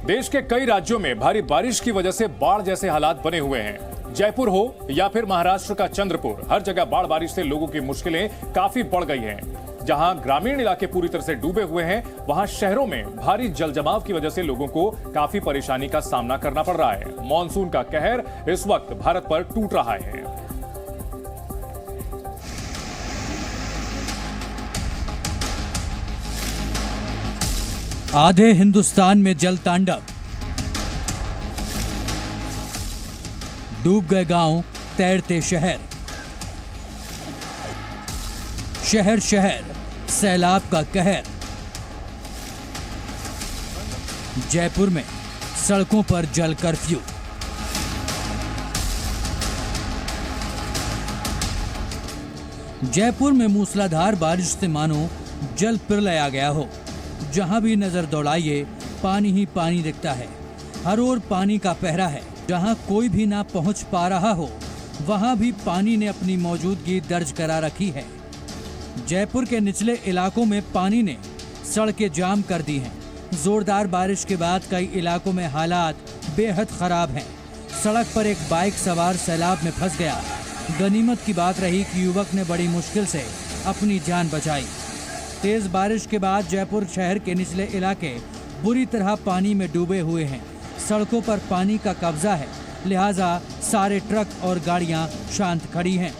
देश के कई राज्यों में भारी बारिश की वजह से बाढ़ जैसे हालात बने हुए हैं। जयपुर हो या फिर महाराष्ट्र का चंद्रपुर, हर जगह बाढ़ बारिश से लोगों की मुश्किलें काफी बढ़ गई हैं। जहां ग्रामीण इलाके पूरी तरह से डूबे हुए हैं, वहां शहरों में भारी जल जमाव की वजह से लोगों को काफी परेशानी का सामना करना पड़ रहा है। मॉनसून का कहर इस वक्त भारत पर टूट रहा है। आधे हिंदुस्तान में जल तांडव, डूब गए गांव, तैरते शहर, शहर शहर सैलाब का कहर। जयपुर में सड़कों पर जल कर्फ्यू। जयपुर में मूसलाधार बारिश से मानो जल प्रलय आ गया हो। जहां भी नजर दौड़ाइए पानी ही पानी दिखता है। हर ओर पानी का पहरा है। जहां कोई भी ना पहुंच पा रहा हो, वहां भी पानी ने अपनी मौजूदगी दर्ज करा रखी है। जयपुर के निचले इलाकों में पानी ने सड़कें जाम कर दी हैं। जोरदार बारिश के बाद कई इलाकों में हालात बेहद खराब हैं। सड़क पर एक बाइक सवार सैलाब में फंस गया। गनीमत की बात रही कि युवक ने बड़ी मुश्किल से अपनी जान बचाई। तेज बारिश के बाद जयपुर शहर के निचले इलाके बुरी तरह पानी में डूबे हुए हैं। सड़कों पर पानी का कब्जा है, लिहाजा सारे ट्रक और गाड़ियां शांत खड़ी हैं।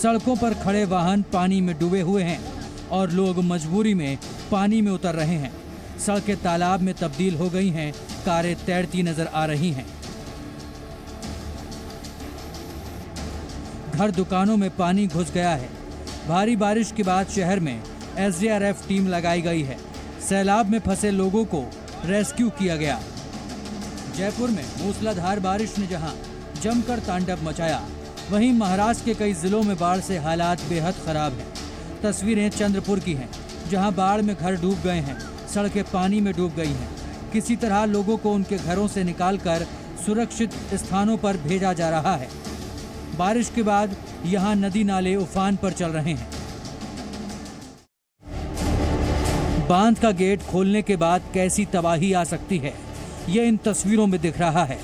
सड़कों पर खड़े वाहन पानी में डूबे हुए हैं और लोग मजबूरी में पानी में उतर रहे हैं। सड़कें तालाब में तब्दील हो गई हैं, कारें तैरती नजर आ रही हैं। घर दुकानों में पानी घुस गया है। भारी बारिश के बाद शहर में SDRF टीम लगाई गई है। सैलाब में फंसे लोगों को रेस्क्यू किया गया। जयपुर में मूसलाधार बारिश ने जहां जमकर तांडव मचाया, वहीं महाराष्ट्र के कई जिलों में बाढ़ से हालात बेहद खराब हैं। तस्वीरें चंद्रपुर की हैं, जहां बाढ़ में घर डूब गए हैं, सड़कें पानी में डूब गई हैं। किसी तरह लोगों को उनके घरों से निकालकर सुरक्षित स्थानों पर भेजा जा रहा है। बारिश के बाद यहां नदी नाले उफान पर चल रहे हैं। बांध का गेट खोलने के बाद कैसी तबाही आ सकती है, ये इन तस्वीरों में दिख रहा है।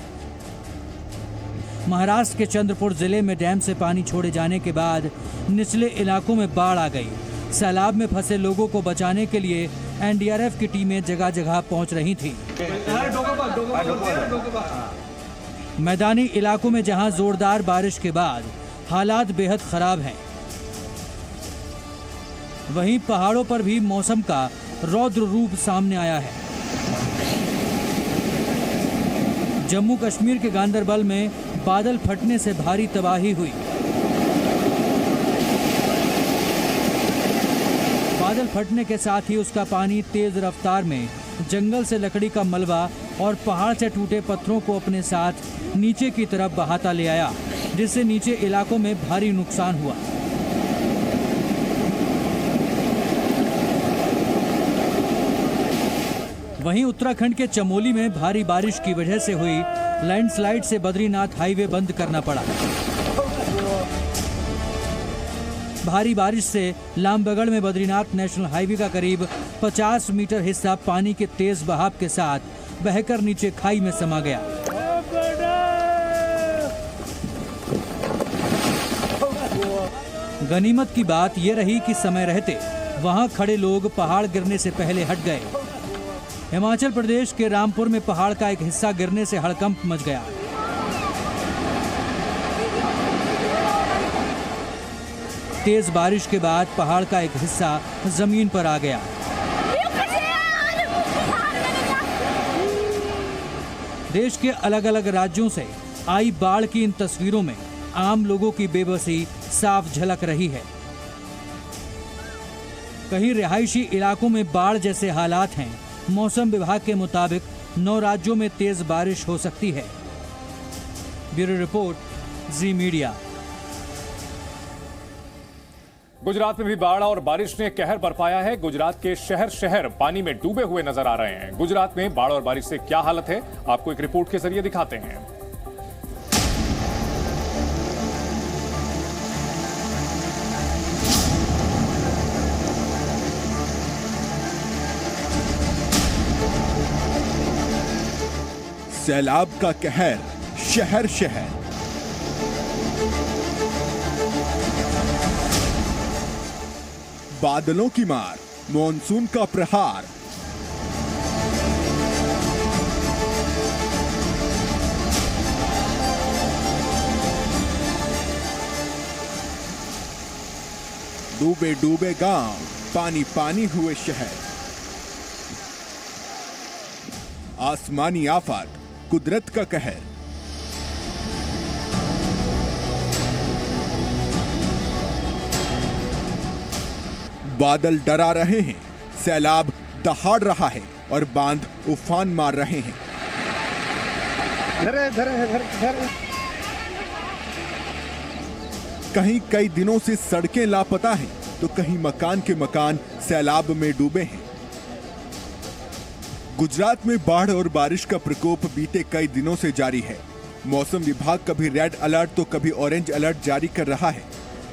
महाराष्ट्र के चंद्रपुर जिले में डैम से पानी छोड़े जाने के बाद निचले इलाकों में बाढ़ आ गई। सैलाब में फंसे लोगों को बचाने के लिए NDRF की टीमें जगह जगह पहुंच रही थी। मैदानी इलाकों में जहां जोरदार बारिश के बाद हालात बेहद खराब हैं, वहीं पहाड़ों पर भी मौसम का रौद्र रूप सामने आया है। जम्मू कश्मीर के गांदरबल में बादल फटने से भारी तबाही हुई। बादल फटने के साथ ही उसका पानी तेज रफ्तार में जंगल से लकड़ी का मलबा और पहाड़ से टूटे पत्थरों को अपने साथ नीचे की तरफ बहाता ले आया, जिससे नीचे इलाकों में भारी नुकसान हुआ। वहीं उत्तराखंड के चमोली में भारी बारिश की वजह से हुई लैंडस्लाइड से बद्रीनाथ हाईवे बंद करना पड़ा। भारी बारिश से लामबगड़ में बद्रीनाथ नेशनल हाईवे का करीब 50 मीटर हिस्सा पानी के तेज बहाव के साथ बहकर नीचे खाई में समा गया। गनीमत की बात यह रही कि समय रहते वहां खड़े लोग पहाड़ गिरने से पहले हट गए। हिमाचल प्रदेश के रामपुर में पहाड़ का एक हिस्सा गिरने से हड़कंप मच गया। तेज बारिश के बाद पहाड़ का एक हिस्सा जमीन पर आ गया। देश के अलग अलग राज्यों से आई बाढ़ की इन तस्वीरों में आम लोगों की बेबसी साफ झलक रही है। कहीं रिहायशी इलाकों में बाढ़ जैसे हालात हैं। मौसम विभाग के मुताबिक 9 राज्यों में तेज बारिश हो सकती है। ब्यूरो रिपोर्ट, जी मीडिया। गुजरात में भी बाढ़ और बारिश ने कहर बरपाया है। गुजरात के शहर शहर पानी में डूबे हुए नजर आ रहे हैं। गुजरात में बाढ़ और बारिश से क्या हालत है, आपको एक रिपोर्ट के जरिए दिखाते हैं। सैलाब का कहर शहर शहर। बादलों की मार, मॉनसून का प्रहार। डूबे डूबे गांव, पानी पानी हुए शहर। आसमानी आफत, कुदरत का कहर। बादल डरा रहे हैं, सैलाब दहाड़ रहा है और बांध उफान मार रहे हैं। कहीं कई दिनों से सड़कें लापता हैं, तो कहीं मकान के मकान सैलाब में डूबे हैं। गुजरात में बाढ़ और बारिश का प्रकोप बीते कई दिनों से जारी है। मौसम विभाग कभी रेड अलर्ट तो कभी ऑरेंज अलर्ट जारी कर रहा है।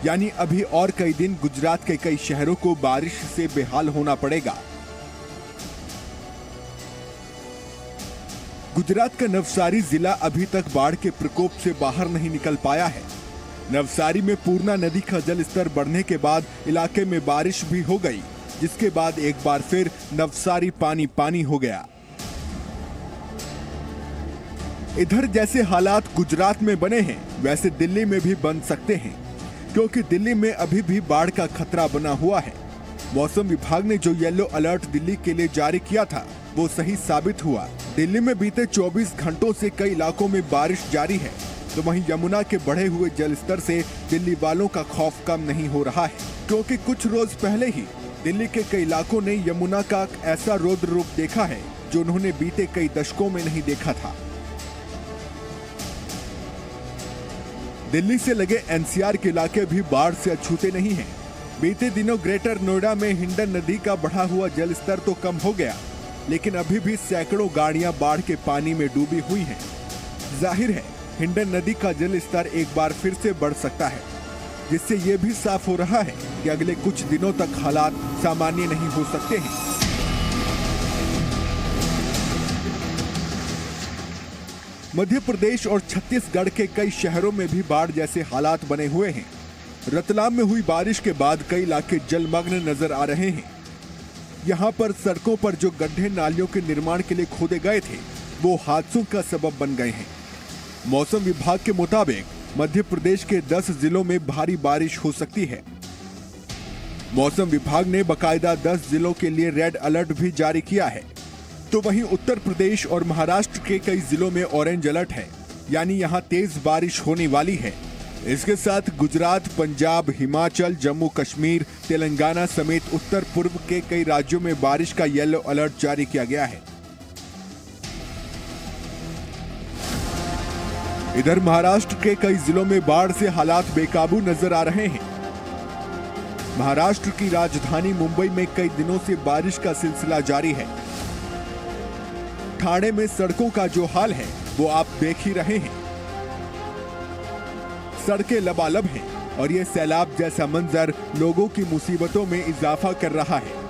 यानी अभी और कई दिन गुजरात के कई शहरों को बारिश से बेहाल होना पड़ेगा। गुजरात का नवसारी जिला अभी तक बाढ़ के प्रकोप से बाहर नहीं निकल पाया है। नवसारी में पूर्णा नदी का जल स्तर बढ़ने के बाद इलाके में बारिश भी हो गई, जिसके बाद एक बार फिर नवसारी पानी पानी हो गया। इधर जैसे हालात गुजरात में बने हैं, वैसे दिल्ली में भी बन सकते हैं, क्योंकि दिल्ली में अभी भी बाढ़ का खतरा बना हुआ है। मौसम विभाग ने जो येलो अलर्ट दिल्ली के लिए जारी किया था, वो सही साबित हुआ। दिल्ली में बीते 24 घंटों से कई इलाकों में बारिश जारी है, तो वहीं यमुना के बढ़े हुए जल स्तर से दिल्ली वालों का खौफ कम नहीं हो रहा है, क्योंकि कुछ रोज पहले ही दिल्ली के कई इलाकों ने यमुना का ऐसा रौद्र रूप देखा है जो उन्होंने बीते कई दशकों में नहीं देखा था। दिल्ली से लगे एनसीआर के इलाके भी बाढ़ से अछूते नहीं हैं। बीते दिनों ग्रेटर नोएडा में हिंडन नदी का बढ़ा हुआ जल स्तर तो कम हो गया, लेकिन अभी भी सैकड़ों गाड़ियां बाढ़ के पानी में डूबी हुई हैं। जाहिर है हिंडन नदी का जल स्तर एक बार फिर से बढ़ सकता है, जिससे ये भी साफ हो रहा है कि अगले कुछ दिनों तक हालात सामान्य नहीं हो सकते हैं। मध्य प्रदेश और छत्तीसगढ़ के कई शहरों में भी बाढ़ जैसे हालात बने हुए हैं। रतलाम में हुई बारिश के बाद कई इलाके जलमग्न नजर आ रहे हैं। यहाँ पर सड़कों पर जो गड्ढे नालियों के निर्माण के लिए खोदे गए थे, वो हादसों का सबब बन गए हैं। मौसम विभाग के मुताबिक मध्य प्रदेश के 10 जिलों में भारी बारिश हो सकती है। मौसम विभाग ने बकायदा 10 जिलों के लिए रेड अलर्ट भी जारी किया है। तो वहीं उत्तर प्रदेश और महाराष्ट्र के कई जिलों में ऑरेंज अलर्ट है, यानी यहाँ तेज बारिश होने वाली है। इसके साथ गुजरात, पंजाब, हिमाचल, जम्मू कश्मीर, तेलंगाना समेत उत्तर पूर्व के कई राज्यों में बारिश का येलो अलर्ट जारी किया गया है। इधर महाराष्ट्र के कई जिलों में बाढ़ से हालात बेकाबू नजर आ रहे हैं। महाराष्ट्र की राजधानी मुंबई में कई दिनों से बारिश का सिलसिला जारी है। ठाणे में सड़कों का जो हाल है वो आप देख ही रहे हैं। सड़कें लबालब हैं और ये सैलाब जैसा मंजर लोगों की मुसीबतों में इजाफा कर रहा है।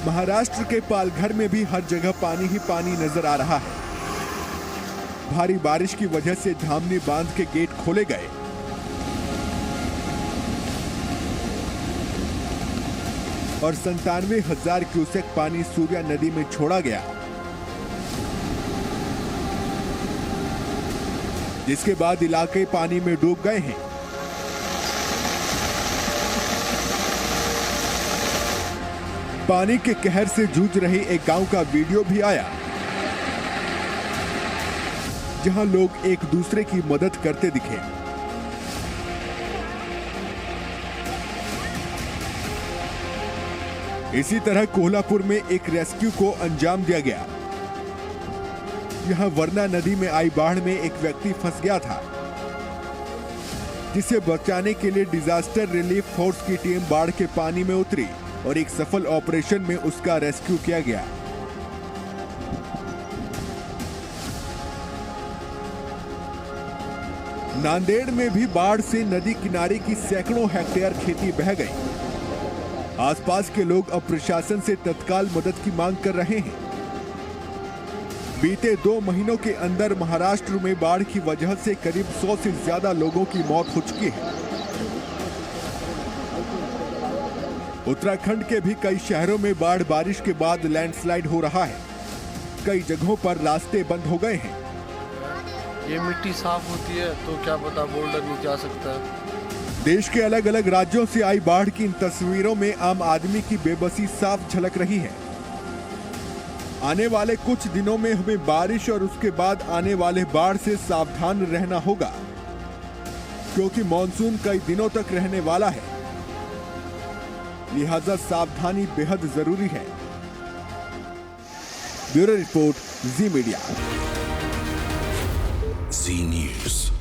महाराष्ट्र के पालघर में भी हर जगह पानी ही पानी नजर आ रहा है। भारी बारिश की वजह से धामनी बांध के गेट खोले गए। और 97,000 क्यूसेक पानी सूर्या नदी में छोड़ा गया, जिसके बाद इलाके पानी में डूब गए हैं। पानी के कहर से जूझ रहे एक गांव का वीडियो भी आया, जहां लोग एक दूसरे की मदद करते दिखे। इसी तरह कोल्हापुर में एक रेस्क्यू को अंजाम दिया गया। यहां वरना नदी में आई बाढ़ में एक व्यक्ति फंस गया था, जिसे बचाने के लिए डिजास्टर रिलीफ फोर्स की टीम बाढ़ के पानी में उतरी और एक सफल ऑपरेशन में उसका रेस्क्यू किया गया। नांदेड़ में भी बाढ़ से नदी किनारे की सैकड़ों हेक्टेयर खेती बह गई। आसपास के लोग अब प्रशासन से तत्काल मदद की मांग कर रहे हैं। बीते 2 महीनों के अंदर महाराष्ट्र में बाढ़ की वजह से करीब 100 से ज्यादा लोगों की मौत हो चुकी है। उत्तराखंड के भी कई शहरों में बाढ़ बारिश के बाद लैंडस्लाइड हो रहा है। कई जगहों पर रास्ते बंद हो गए हैं। ये मिट्टी साफ होती है तो क्या पता बोल्डर नहीं जा सकता है। देश के अलग अलग राज्यों से आई बाढ़ की इन तस्वीरों में आम आदमी की बेबसी साफ झलक रही है। आने वाले कुछ दिनों में हमें बारिश और उसके बाद आने वाले बाढ़ से सावधान रहना होगा, क्योंकि मॉनसून कई दिनों तक रहने वाला है। लिहाजा सावधानी बेहद जरूरी है। ब्यूरो रिपोर्ट, जी मीडिया। जी न्यूज़।